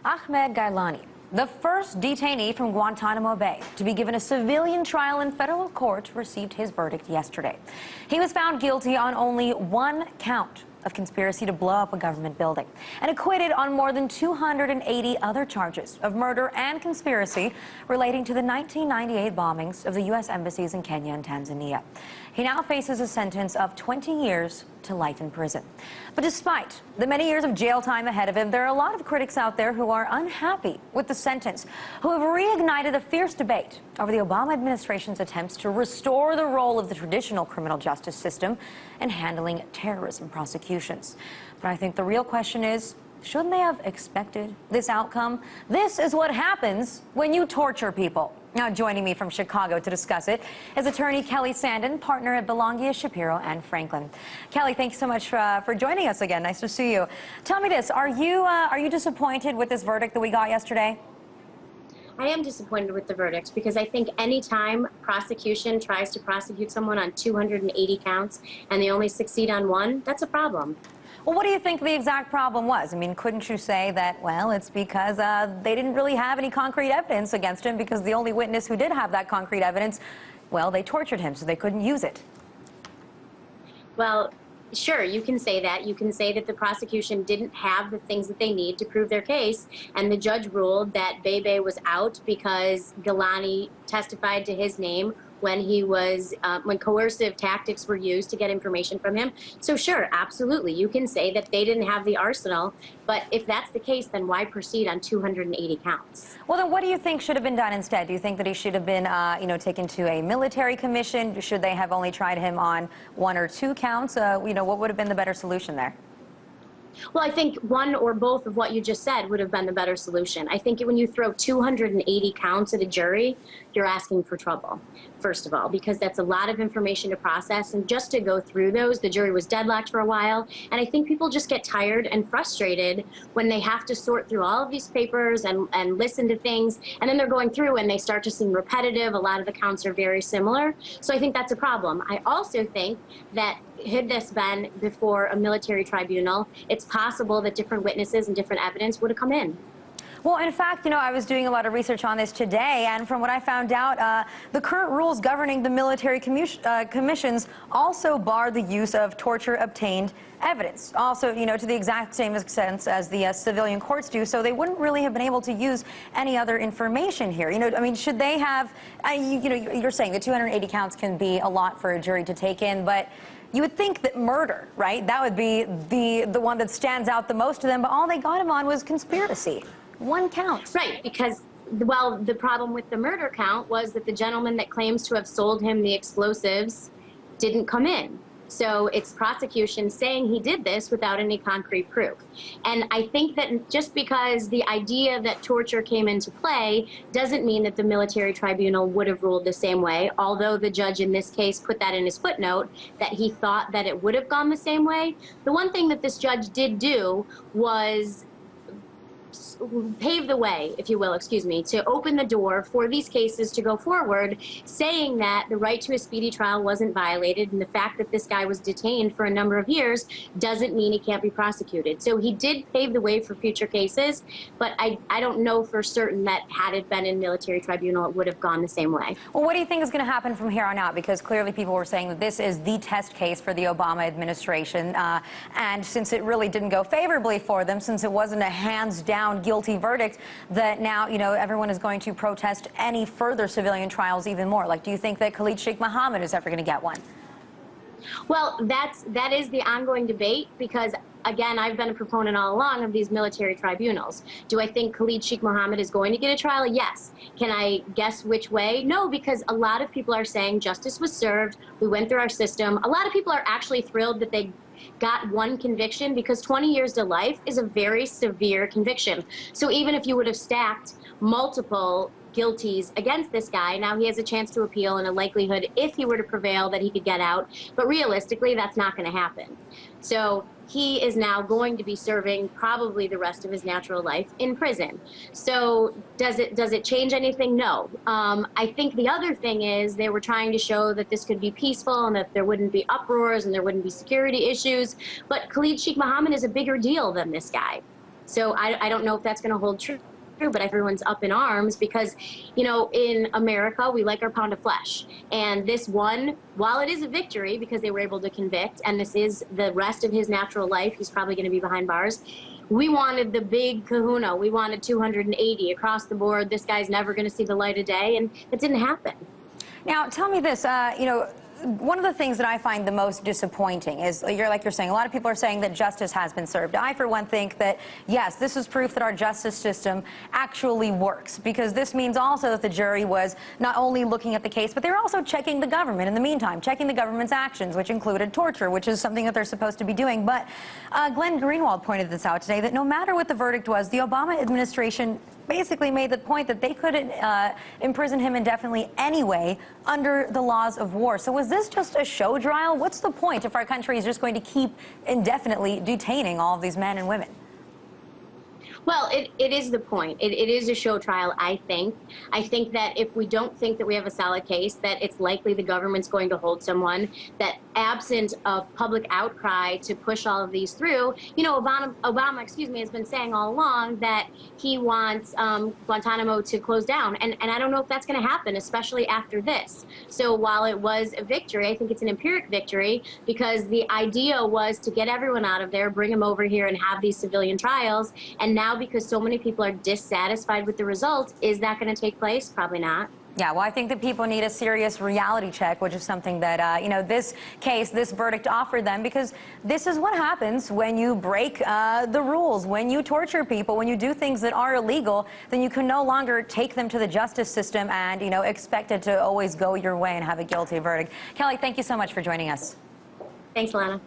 Ahmed Ghailani, the first detainee from Guantanamo Bay to be given a civilian trial in federal court, received his verdict yesterday. He was found guilty on only one count of conspiracy to blow up a government building and acquitted on more than 280 other charges of murder and conspiracy relating to the 1998 bombings of the U.S. embassies in Kenya and Tanzania. He now faces a sentence of 20 years to life in prison. But despite the many years of jail time ahead of him, there are a lot of critics out there who are unhappy with the sentence, who have reignited a fierce debate over the Obama administration's attempts to restore the role of the traditional criminal justice system in handling terrorism prosecutions. But I think the real question is, shouldn't they have expected this outcome? This is what happens when you torture people. Now, joining me from Chicago to discuss it is attorney Kelly Saindon, partner at Belongia, Shapiro and Franklin. Kelly, thanks so much for joining us again. Nice to see you. Tell me this: are you disappointed with this verdict that we got yesterday? I am disappointed with the verdict because I think any time prosecution tries to prosecute someone on 280 counts and they only succeed on one, that's a problem. Well, what do you think the exact problem was? I mean, couldn't you say that, well, it's because they didn't really have any concrete evidence against him, because the only witness who did have that concrete evidence, well, they tortured him, so they couldn't use it? Well, sure, you can say that. You can say that the prosecution didn't have the things that they need to prove their case, and the judge ruled that Bebe was out because Ghailani testified to his name when he was when coercive tactics were used to get information from him. So sure, absolutely, you can say that they didn't have the arsenal, but if that's the case, then why proceed on 280 counts? Well, then what do you think should have been done instead? Do you think that he should have been taken to a military commission? Should they have only tried him on one or two counts? What would have been the better solution there? Well, I think one or both of what you just said would have been the better solution. I think when you throw 280 counts at a jury, you're asking for trouble, first of all, because that's a lot of information to process. And just to go through those, the jury was deadlocked for a while. And I think people just get tired and frustrated when they have to sort through all of these papers and listen to things. And then they're going through and they start to seem repetitive. A lot of the counts are very similar. So I think that's a problem. I also think that had this been before a military tribunal, it's possible that different witnesses and different evidence would have come in. Well, in fact, I was doing a lot of research on this today, and from what I found out, the current rules governing the military commissions also bar the use of torture-obtained evidence. Also, to the exact same extent as the civilian courts do, so they wouldn't really have been able to use any other information here. I mean, should they have, you're saying the 280 counts can be a lot for a jury to take in, but you would think that murder, right, that would be the one that stands out the most to them, but all they got him on was conspiracy. One count. Right, because, well, the problem with the murder count was that the gentleman that claims to have sold him the explosives didn't come in. So it's prosecution saying he did this without any concrete proof. And I think that just because the idea that torture came into play doesn't mean that the military tribunal would have ruled the same way, although the judge in this case put that in his footnote, that he thought that it would have gone the same way. The one thing that this judge did do was pave the way, if you will, to open the door for these cases to go forward, saying that the right to a speedy trial wasn't violated, and the fact that this guy was detained for a number of years doesn't mean he can't be prosecuted. So he did pave the way for future cases, but I don't know for certain that had it been in military tribunal, it would have gone the same way. Well, what do you think is going to happen from here on out? Because clearly people were saying that this is the test case for the Obama administration, and since it really didn't go favorably for them, since it wasn't a hands-down guilty verdict, that now, everyone is going to protest any further civilian trials even more. Like, do you think that Khalid Sheikh Mohammed is ever going to get one? Well, that is the ongoing debate, because again, I've been a proponent all along of these military tribunals. Do I think Khalid Sheikh Mohammed is going to get a trial? Yes. Can I guess which way? No, because a lot of people are saying justice was served, we went through our system. A lot of people are actually thrilled that they got one conviction, because 20 years to life is a very severe conviction. So even if you would have stacked multiple guilties against this guy, now he has a chance to appeal and a likelihood, if he were to prevail, that he could get out. But realistically, that's not going to happen. So he is now going to be serving probably the rest of his natural life in prison. So does it change anything? No. I think the other thing is they were trying to show that this could be peaceful and that there wouldn't be uproars and there wouldn't be security issues. But Khalid Sheikh Mohammed is a bigger deal than this guy. So I don't know if that's going to hold true, but everyone's up in arms because, you know, in America, we like our pound of flesh. And this one, while it is a victory because they were able to convict, and this is the rest of his natural life, he's probably going to be behind bars. We wanted the big kahuna. We wanted 280 across the board. This guy's never going to see the light of day, and it didn't happen. Now, tell me this, you know, one of the things that I find the most disappointing is, like you're saying, a lot of people are saying that justice has been served. I, for one, think that, yes, this is proof that our justice system actually works, because this means also that the jury was not only looking at the case, but they were also checking the government in the meantime, checking the government's actions, which included torture, which is something that they're supposed to be doing. But Glenn Greenwald pointed this out today, that no matter what the verdict was, the Obama administration basically made the point that they couldn't imprison him indefinitely anyway under the laws of war. So was this just a show trial? What's the point if our country is just going to keep indefinitely detaining all of these men and women? Well, it is the point. It is a show trial, I think. I think that if we don't think that we have a solid case, that it's likely the government's going to hold someone, that absent of public outcry to push all of these through, you know, Obama, has been saying all along that he wants Guantanamo to close down. And I don't know if that's going to happen, especially after this. So while it was a victory, I think it's an empiric victory, because the idea was to get everyone out of there, bring them over here and have these civilian trials. And now, because so many people are dissatisfied with the results, is that going to take place? Probably not. Yeah, well, I think that people need a serious reality check, which is something that, you know, this case, this verdict offered them, because this is what happens when you break the rules, when you torture people, when you do things that are illegal, then you can no longer take them to the justice system and, you know, expect it to always go your way and have a guilty verdict. Kelly, thank you so much for joining us. Thanks, Alyona.